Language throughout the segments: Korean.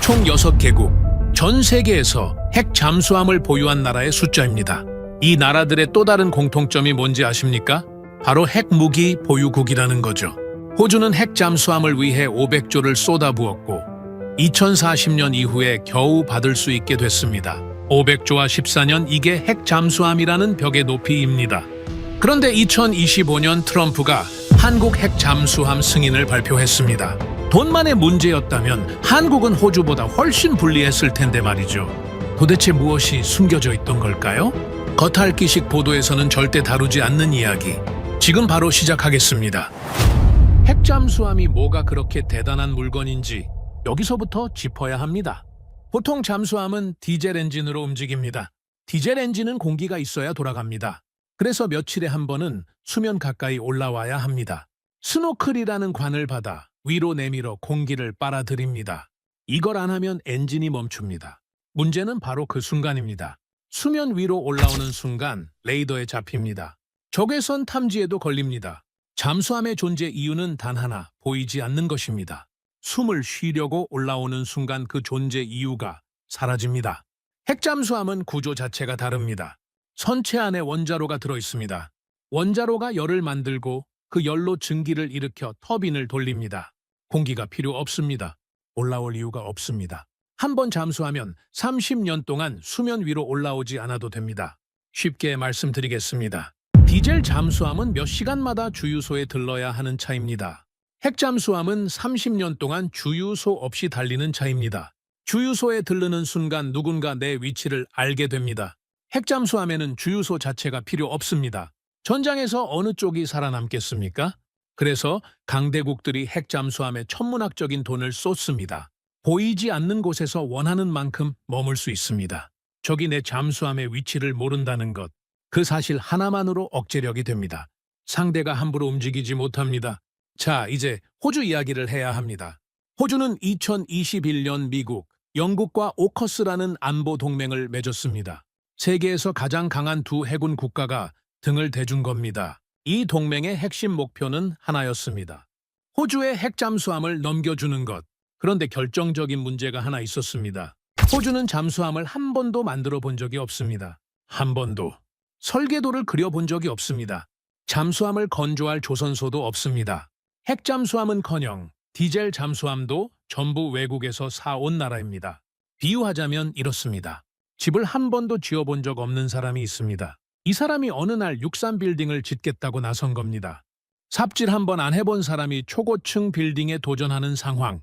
총 6개국, 전 세계에서 핵 잠수함을 보유한 나라의 숫자입니다. 이 나라들의 또 다른 공통점이 뭔지 아십니까? 바로 핵무기 보유국이라는 거죠. 호주는 핵 잠수함을 위해 500조를 쏟아부었고 2040년 이후에 겨우 받을 수 있게 됐습니다. 500조와 14년, 이게 핵 잠수함이라는 벽의 높이입니다. 그런데 2025년 트럼프가 한국 핵 잠수함 승인을 발표했습니다. 돈만의 문제였다면 한국은 호주보다 훨씬 불리했을 텐데 말이죠. 도대체 무엇이 숨겨져 있던 걸까요? 겉핥기식 보도에서는 절대 다루지 않는 이야기. 지금 바로 시작하겠습니다. 핵 잠수함이 뭐가 그렇게 대단한 물건인지 여기서부터 짚어야 합니다. 보통 잠수함은 디젤 엔진으로 움직입니다. 디젤 엔진은 공기가 있어야 돌아갑니다. 그래서 며칠에 한 번은 수면 가까이 올라와야 합니다. 스노클이라는 관을 받아 위로 내밀어 공기를 빨아들입니다. 이걸 안 하면 엔진이 멈춥니다. 문제는 바로 그 순간입니다. 수면 위로 올라오는 순간 레이더에 잡힙니다. 적외선 탐지에도 걸립니다. 잠수함의 존재 이유는 단 하나, 보이지 않는 것입니다. 숨을 쉬려고 올라오는 순간 그 존재 이유가 사라집니다. 핵잠수함은 구조 자체가 다릅니다. 선체 안에 원자로가 들어있습니다. 원자로가 열을 만들고 그 열로 증기를 일으켜 터빈을 돌립니다. 공기가 필요 없습니다. 올라올 이유가 없습니다. 한 번 잠수하면 30년 동안 수면 위로 올라오지 않아도 됩니다. 쉽게 말씀드리겠습니다. 디젤 잠수함은 몇 시간마다 주유소에 들러야 하는 차입니다. 핵잠수함은 30년 동안 주유소 없이 달리는 차입니다. 주유소에 들르는 순간 누군가 내 위치를 알게 됩니다. 핵잠수함에는 주유소 자체가 필요 없습니다. 전장에서 어느 쪽이 살아남겠습니까? 그래서 강대국들이 핵잠수함에 천문학적인 돈을 쏟습니다. 보이지 않는 곳에서 원하는 만큼 머물 수 있습니다. 적이 내 잠수함의 위치를 모른다는 것, 그 사실 하나만으로 억제력이 됩니다. 상대가 함부로 움직이지 못합니다. 자, 이제 호주 이야기를 해야 합니다. 호주는 2021년 미국, 영국과 오커스라는 안보 동맹을 맺었습니다. 세계에서 가장 강한 두 해군 국가가 등을 대준 겁니다. 이 동맹의 핵심 목표는 하나였습니다. 호주의 핵잠수함을 넘겨주는 것. 그런데 결정적인 문제가 하나 있었습니다. 호주는 잠수함을 한 번도 만들어 본 적이 없습니다. 한 번도. 설계도를 그려본 적이 없습니다. 잠수함을 건조할 조선소도 없습니다. 핵잠수함은커녕 디젤 잠수함도 전부 외국에서 사온 나라입니다. 비유하자면 이렇습니다. 집을 한 번도 지어본 적 없는 사람이 있습니다. 이 사람이 어느 날 63빌딩을 짓겠다고 나선 겁니다. 삽질 한 번 안 해본 사람이 초고층 빌딩에 도전하는 상황.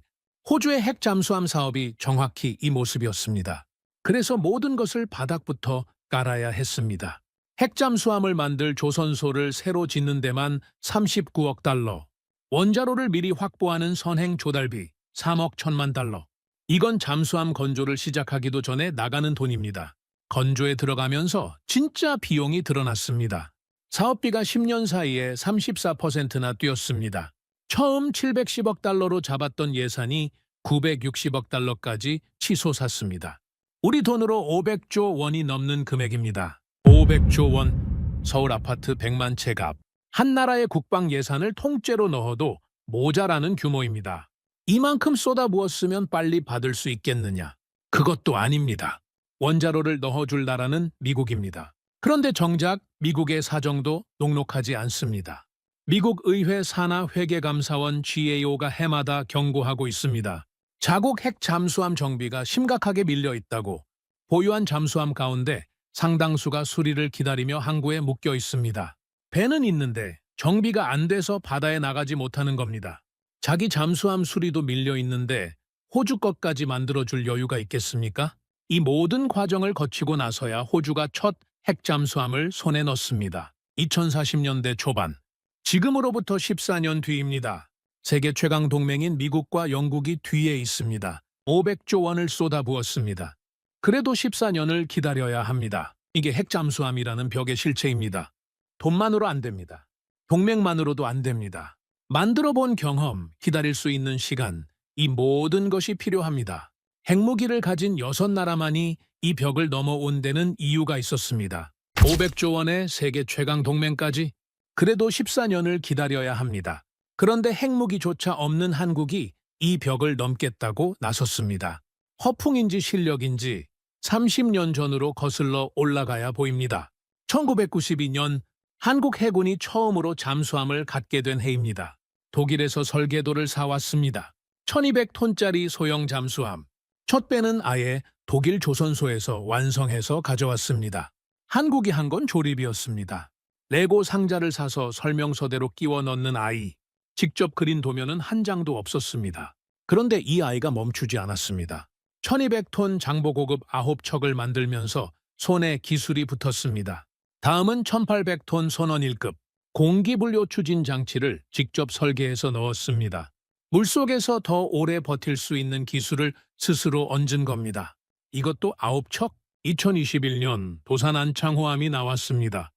호주의 핵잠수함 사업이 정확히 이 모습이었습니다. 그래서 모든 것을 바닥부터 깔아야 했습니다. 핵잠수함을 만들 조선소를 새로 짓는 데만 39억 달러, 원자로를 미리 확보하는 선행 조달비 3억 1천만 달러. 이건 잠수함 건조를 시작하기도 전에 나가는 돈입니다. 건조에 들어가면서 진짜 비용이 드러났습니다. 사업비가 10년 사이에 34%나 뛰었습니다. 처음 710억 달러로 잡았던 예산이 960억 달러까지 치솟았습니다. 우리 돈으로 500조 원이 넘는 금액입니다. 500조 원, 서울 아파트 100만 채 값. 한 나라의 국방 예산을 통째로 넣어도 모자라는 규모입니다. 이만큼 쏟아부었으면 빨리 받을 수 있겠느냐? 그것도 아닙니다. 원자로를 넣어줄 나라는 미국입니다. 그런데 정작 미국의 사정도 녹록하지 않습니다. 미국 의회 산하 회계감사원 GAO가 해마다 경고하고 있습니다. 자국 핵 잠수함 정비가 심각하게 밀려 있다고. 보유한 잠수함 가운데 상당수가 수리를 기다리며 항구에 묶여 있습니다. 배는 있는데 정비가 안 돼서 바다에 나가지 못하는 겁니다. 자기 잠수함 수리도 밀려 있는데 호주 것까지 만들어줄 여유가 있겠습니까? 이 모든 과정을 거치고 나서야 호주가 첫 핵잠수함을 손에 넣습니다. 2040년대 초반. 지금으로부터 14년 뒤입니다. 세계 최강 동맹인 미국과 영국이 뒤에 있습니다. 500조 원을 쏟아부었습니다. 그래도 14년을 기다려야 합니다. 이게 핵잠수함이라는 벽의 실체입니다. 돈만으로 안 됩니다. 동맹만으로도 안 됩니다. 만들어 본 경험, 기다릴 수 있는 시간, 이 모든 것이 필요합니다. 핵무기를 가진 6나라만이 이 벽을 넘어온 데는 이유가 있었습니다. 500조 원의 세계 최강 동맹까지 그래도 14년을 기다려야 합니다. 그런데 핵무기조차 없는 한국이 이 벽을 넘겠다고 나섰습니다. 허풍인지 실력인지 30년 전으로 거슬러 올라가야 보입니다. 1992년 한국 해군이 처음으로 잠수함을 갖게 된 해입니다. 독일에서 설계도를 사왔습니다. 1200톤짜리 소형 잠수함. 첫 배는 아예 독일 조선소에서 완성해서 가져왔습니다. 한국이 한 건 조립이었습니다. 레고 상자를 사서 설명서대로 끼워 넣는 아이. 직접 그린 도면은 한 장도 없었습니다. 그런데 이 아이가 멈추지 않았습니다. 1200톤 장보고급 9척을 만들면서 손에 기술이 붙었습니다. 다음은 1800톤 선원 1급 공기분료 추진 장치를 직접 설계해서 넣었습니다. 물속에서 더 오래 버틸 수 있는 기술을 스스로 얹은 겁니다. 이것도 9척? 2021년 도산 안창호함이 나왔습니다.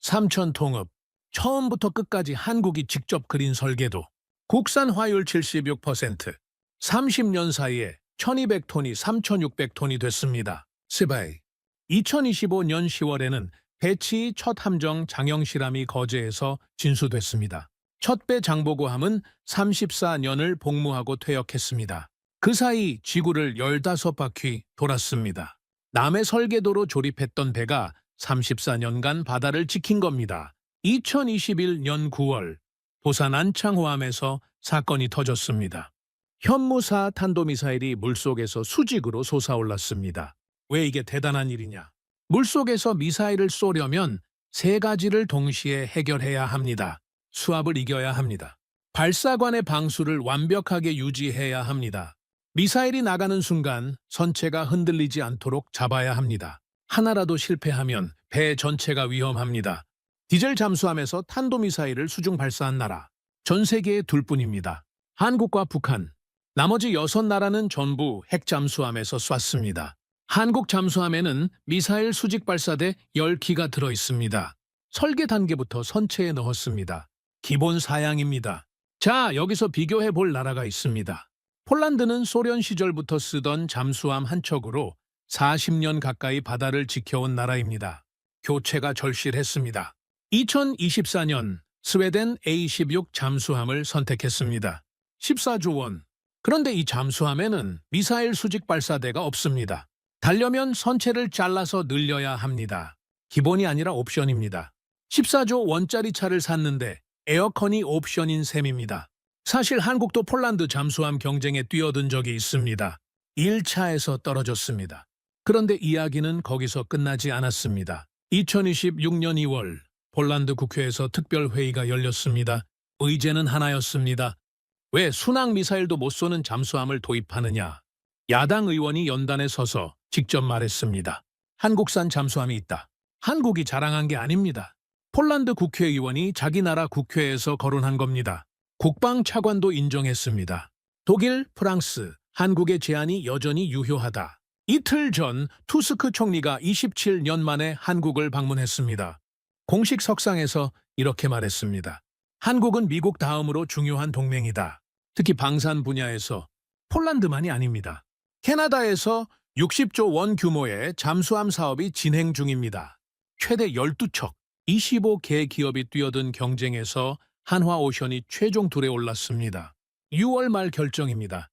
3000통읍. 처음부터 끝까지 한국이 직접 그린 설계도. 국산 화율 76%. 30년 사이에 1200톤이 3600톤이 됐습니다. 스바이. 2025년 10월에는 배치 첫 함정 장영실함이 거제에서 진수됐습니다. 첫 배 장보고함은 34년을 복무하고 퇴역했습니다. 그 사이 지구를 15바퀴 돌았습니다. 남의 설계도로 조립했던 배가 34년간 바다를 지킨 겁니다. 2021년 9월 도산 안창호함에서 사건이 터졌습니다. 현무사 탄도미사일이 물속에서 수직으로 솟아올랐습니다. 왜 이게 대단한 일이냐? 물속에서 미사일을 쏘려면 세 가지를 동시에 해결해야 합니다. 수압을 이겨야 합니다. 발사관의 방수를 완벽하게 유지해야 합니다. 미사일이 나가는 순간 선체가 흔들리지 않도록 잡아야 합니다. 하나라도 실패하면 배 전체가 위험합니다. 디젤 잠수함에서 탄도미사일을 수중 발사한 나라. 전 세계에 둘뿐입니다. 한국과 북한. 나머지 6나라는 전부 핵잠수함에서 쐈습니다. 한국 잠수함에는 미사일 수직 발사대 10기가 들어 있습니다. 설계 단계부터 선체에 넣었습니다. 기본 사양입니다. 자, 여기서 비교해 볼 나라가 있습니다. 폴란드는 소련 시절부터 쓰던 잠수함 한 척으로 40년 가까이 바다를 지켜온 나라입니다. 교체가 절실했습니다. 2024년 스웨덴 A16 잠수함을 선택했습니다. 14조 원. 그런데 이 잠수함에는 미사일 수직 발사대가 없습니다. 달려면 선체를 잘라서 늘려야 합니다. 기본이 아니라 옵션입니다. 14조 원짜리 차를 샀는데 에어컨이 옵션인 셈입니다. 사실 한국도 폴란드 잠수함 경쟁에 뛰어든 적이 있습니다. 1차에서 떨어졌습니다. 그런데 이야기는 거기서 끝나지 않았습니다. 2026년 2월 폴란드 국회에서 특별회의가 열렸습니다. 의제는 하나였습니다. 왜 순항 미사일도 못 쏘는 잠수함을 도입하느냐? 야당 의원이 연단에 서서 직접 말했습니다. 한국산 잠수함이 있다. 한국이 자랑한 게 아닙니다. 폴란드 국회의원이 자기 나라 국회에서 거론한 겁니다. 국방 차관도 인정했습니다. 독일, 프랑스, 한국의 제안이 여전히 유효하다. 이틀 전 투스크 총리가 27년 만에 한국을 방문했습니다. 공식 석상에서 이렇게 말했습니다. 한국은 미국 다음으로 중요한 동맹이다. 특히 방산 분야에서 폴란드만이 아닙니다. 캐나다에서 60조 원 규모의 잠수함 사업이 진행 중입니다. 최대 12척, 25개 기업이 뛰어든 경쟁에서 한화오션이 최종 둘에 올랐습니다. 6월 말 결정입니다.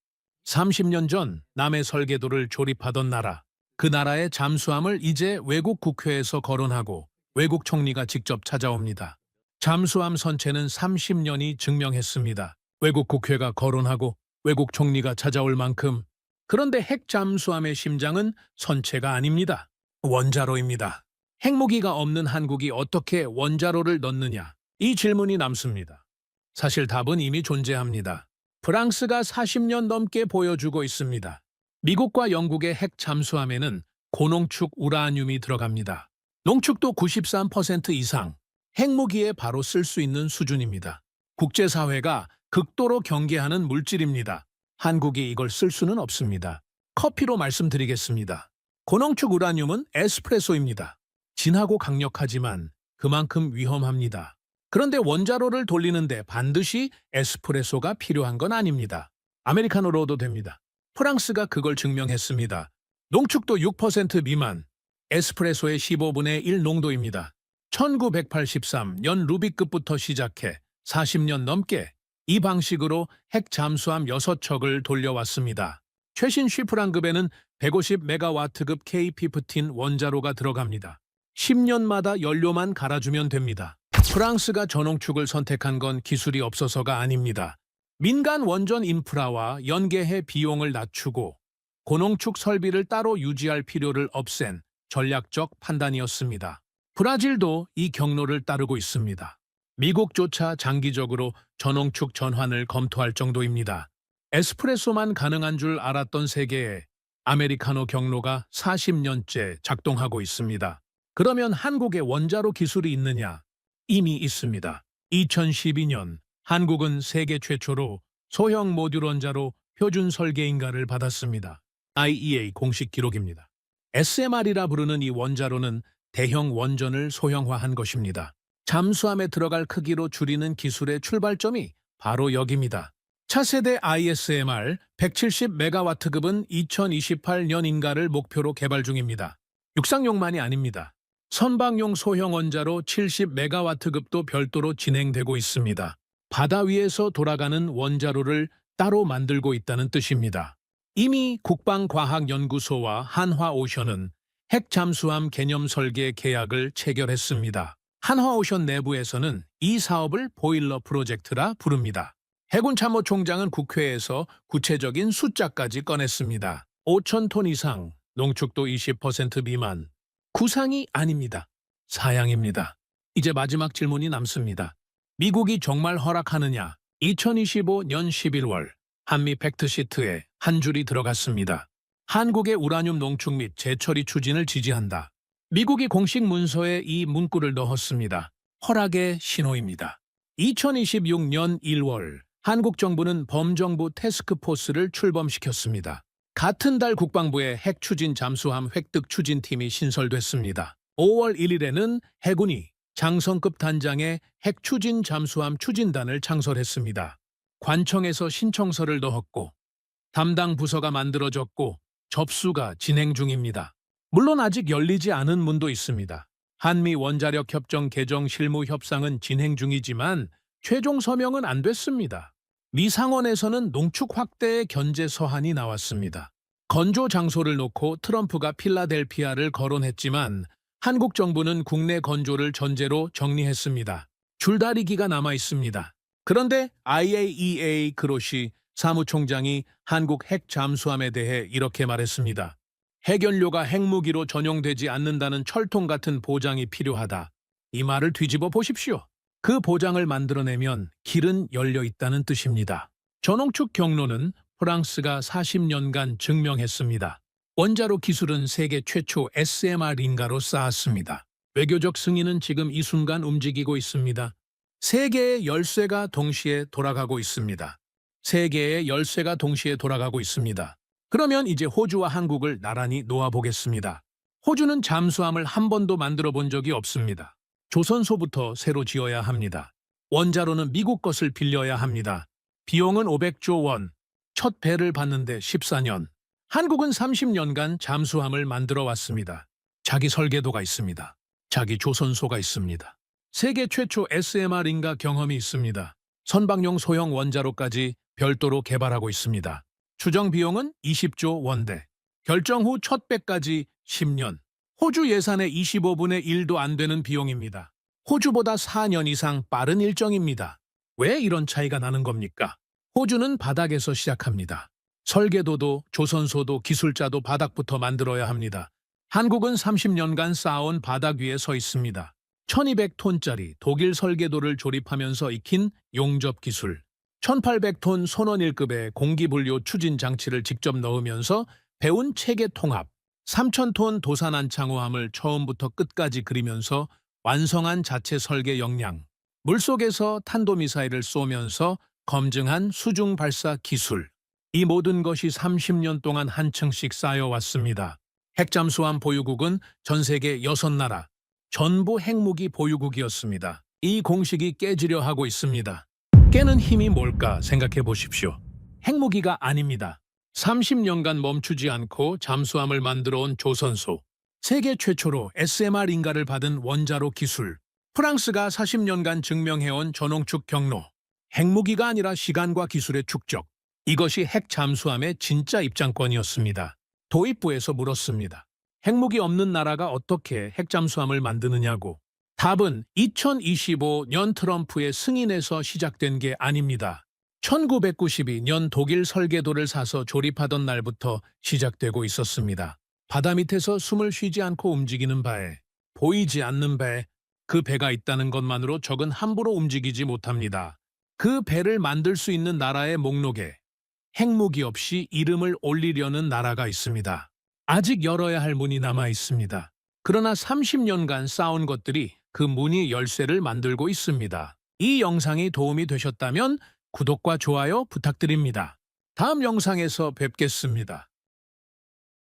30년 전 남의 설계도를 조립하던 나라, 그 나라의 잠수함을 이제 외국 국회에서 거론하고 외국 총리가 직접 찾아옵니다. 잠수함 선체는 30년이 증명했습니다. 외국 국회가 거론하고 외국 총리가 찾아올 만큼. 그런데 핵 잠수함의 심장은 선체가 아닙니다. 원자로입니다. 핵무기가 없는 한국이 어떻게 원자로를 넣느냐? 이 질문이 남습니다. 사실 답은 이미 존재합니다. 프랑스가 40년 넘게 보여주고 있습니다. 미국과 영국의 핵 잠수함에는 고농축 우라늄이 들어갑니다. 농축도 93% 이상, 핵무기에 바로 쓸 수 있는 수준입니다. 국제사회가 극도로 경계하는 물질입니다. 한국이 이걸 쓸 수는 없습니다. 커피로 말씀드리겠습니다. 고농축 우라늄은 에스프레소입니다. 진하고 강력하지만 그만큼 위험합니다. 그런데 원자로를 돌리는데 반드시 에스프레소가 필요한 건 아닙니다. 아메리카노로도 됩니다. 프랑스가 그걸 증명했습니다. 농축도 6% 미만, 에스프레소의 15분의 1 농도입니다. 1983년 루비급부터 시작해 40년 넘게 이 방식으로 핵 잠수함 6척을 돌려왔습니다. 최신 쉬프랑급에는 150메가와트급 K-15 원자로가 들어갑니다. 10년마다 연료만 갈아주면 됩니다. 프랑스가 전홍축을 선택한 건 기술이 없어서가 아닙니다. 민간 원전 인프라와 연계해 비용을 낮추고 고농축 설비를 따로 유지할 필요를 없앤 전략적 판단이었습니다. 브라질도 이 경로를 따르고 있습니다. 미국조차 장기적으로 전홍축 전환을 검토할 정도입니다. 에스프레소만 가능한 줄 알았던 세계에 아메리카노 경로가 40년째 작동하고 있습니다. 그러면 한국에 원자로 기술이 있느냐? 이미 있습니다. 2012년 한국은 세계 최초로 소형 모듈 원자로 표준 설계 인가를 받았습니다. IEA 공식 기록입니다. SMR이라 부르는 이 원자로는 대형 원전을 소형화한 것입니다. 잠수함에 들어갈 크기로 줄이는 기술의 출발점이 바로 여기입니다. 차세대 ISMR 170메가와트급은 2028년 인가를 목표로 개발 중입니다. 육상용만이 아닙니다. 선박용 소형 원자로 70메가와트급도 별도로 진행되고 있습니다. 바다 위에서 돌아가는 원자로를 따로 만들고 있다는 뜻입니다. 이미 국방과학연구소와 한화오션은 핵잠수함 개념 설계 계약을 체결했습니다. 한화오션 내부에서는 이 사업을 보일러 프로젝트라 부릅니다. 해군 참모총장은 국회에서 구체적인 숫자까지 꺼냈습니다. 5,000톤 이상, 농축도 20% 미만. 구상이 아닙니다. 사양입니다. 이제 마지막 질문이 남습니다. 미국이 정말 허락하느냐? 2025년 11월 한미 팩트시트에 한 줄이 들어갔습니다. 한국의 우라늄 농축 및 재처리 추진을 지지한다. 미국이 공식 문서에 이 문구를 넣었습니다. 허락의 신호입니다. 2026년 1월 한국 정부는 범정부 태스크포스를 출범시켰습니다. 같은 달 국방부의 핵추진 잠수함 획득 추진팀이 신설됐습니다. 5월 1일에는 해군이 장성급 단장의 핵추진 잠수함 추진단을 창설했습니다. 관청에서 신청서를 넣었고 담당 부서가 만들어졌고 접수가 진행 중입니다. 물론 아직 열리지 않은 문도 있습니다. 한미 원자력 협정 개정 실무 협상은 진행 중이지만 최종 서명은 안 됐습니다. 미 상원에서는 농축 확대의 견제 서한이 나왔습니다. 건조 장소를 놓고 트럼프가 필라델피아를 거론했지만 한국 정부는 국내 건조를 전제로 정리했습니다. 줄다리기가 남아 있습니다. 그런데 IAEA 그로시 사무총장이 한국 핵 잠수함에 대해 이렇게 말했습니다. 핵연료가 핵무기로 전용되지 않는다는 철통 같은 보장이 필요하다. 이 말을 뒤집어 보십시오. 그 보장을 만들어내면 길은 열려 있다는 뜻입니다. 전홍축 경로는 프랑스가 40년간 증명했습니다. 원자로 기술은 세계 최초 SMR 인가로 쌓았습니다. 외교적 승인은 지금 이 순간 움직이고 있습니다. 세계의 열쇠가 동시에 돌아가고 있습니다. 세계의 열쇠가 동시에 돌아가고 있습니다. 그러면 이제 호주와 한국을 나란히 놓아보겠습니다. 호주는 잠수함을 한 번도 만들어 본 적이 없습니다. 조선소부터 새로 지어야 합니다. 원자로는 미국 것을 빌려야 합니다. 비용은 500조 원, 첫 배를 받는데 14년. 한국은 30년간 잠수함을 만들어 왔습니다. 자기 설계도가 있습니다. 자기 조선소가 있습니다. 세계 최초 SMR 인가 경험이 있습니다. 선박용 소형 원자로까지 별도로 개발하고 있습니다. 추정 비용은 20조 원대. 결정 후 첫 배까지 10년. 호주 예산의 25분의 1도 안 되는 비용입니다. 호주보다 4년 이상 빠른 일정입니다. 왜 이런 차이가 나는 겁니까? 호주는 바닥에서 시작합니다. 설계도도 조선소도 기술자도 바닥부터 만들어야 합니다. 한국은 30년간 쌓아온 바닥 위에 서 있습니다. 1200톤짜리 독일 설계도를 조립하면서 익힌 용접 기술, 1800톤 손원 1급의 공기분료 추진 장치를 직접 넣으면서 배운 체계 통합, 3000톤 도산 안창호함을 처음부터 끝까지 그리면서 완성한 자체 설계 역량, 물속에서 탄도미사일을 쏘면서 검증한 수중 발사 기술, 이 모든 것이 30년 동안 한 층씩 쌓여왔습니다. 핵잠수함 보유국은 전 세계 6나라, 전부 핵무기 보유국이었습니다. 이 공식이 깨지려 하고 있습니다. 깨는 힘이 뭘까 생각해 보십시오. 핵무기가 아닙니다. 30년간 멈추지 않고 잠수함을 만들어 온 조선소, 세계 최초로 SMR 인가를 받은 원자로 기술, 프랑스가 40년간 증명해온 전홍축 경로, 핵무기가 아니라 시간과 기술의 축적, 이것이 핵 잠수함의 진짜 입장권이었습니다. 도입부에서 물었습니다. 핵무기 없는 나라가 어떻게 핵 잠수함을 만드느냐고. 답은 2025년 트럼프의 승인에서 시작된 게 아닙니다. 1992년 독일 설계도를 사서 조립하던 날부터 시작되고 있었습니다. 바다 밑에서 숨을 쉬지 않고 움직이는 바에, 보이지 않는 배, 그 배가 있다는 것만으로 적은 함부로 움직이지 못합니다. 그 배를 만들 수 있는 나라의 목록에 핵무기 없이 이름을 올리려는 나라가 있습니다. 아직 열어야 할 문이 남아 있습니다. 그러나 30년간 쌓은 것들이 그 문이 열쇠를 만들고 있습니다. 이 영상이 도움이 되셨다면 구독과 좋아요 부탁드립니다. 다음 영상에서 뵙겠습니다.